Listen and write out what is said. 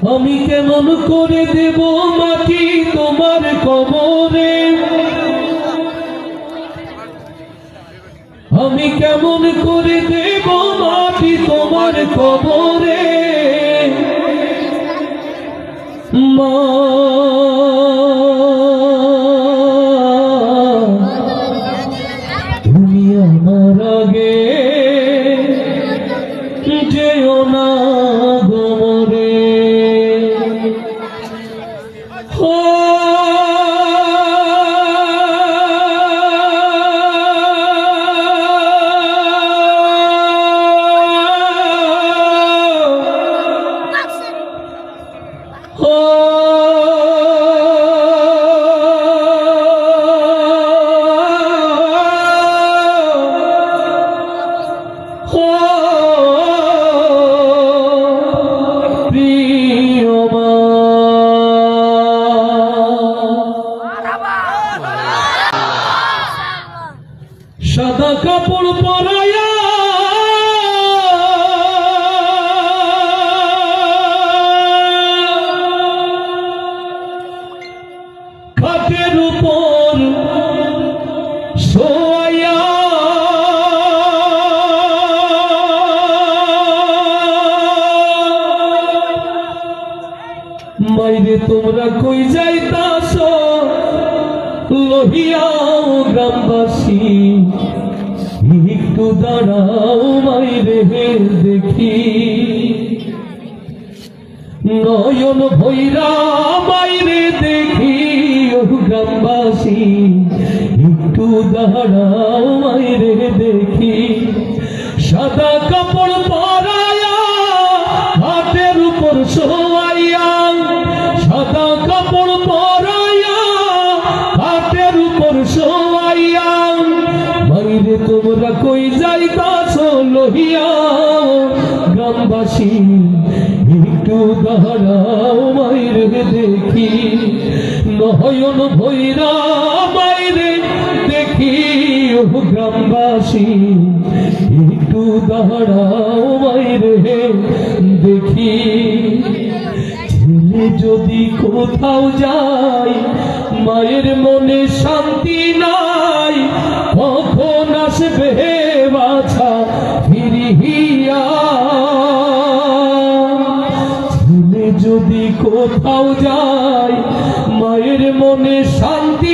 আমি কেমন করে দেব মাটি তোমার কবরে, আমি কেমন করে দেব মাটি তোমার কবরে। মা তুমি আমার আগে যেও না গোমরে। সাদা কাপড় পরায়া খাটের উপর শোয়া মাইরে তোমরা কই যাইতাছ লহিয়াও গ্রামবাসী, একটু দাঁড়াও মাইরে দেখি। নয়ন ভৈরা মাইরে দেখি ও গ্রামবাসী, একটু দাঁড়াও মাইরে দেখি। সাদা কাপড় পরায়া হাতের উপর শোয়াইয়া, সাদা কাপড় পরায়া হাতের উপর শোয়াইয়া মাইরে তোমরা কই যাইতাছ লহিয়া গ্রামবাসী, একটু দাঁড়াও মাইরে দেখি। নয়ন ভৈরা মাইরে দেখি ও গ্রামবাসী, একটু দাঁড়াও মাইরে দেখি। ছেলে যদি কোথাও যায় মায়ের মনে শান্তি নাই, কখন আসবে বাছা ফিরিয়া। ছেলে যদি কোথাও যায় মায়ের মনে শান্তি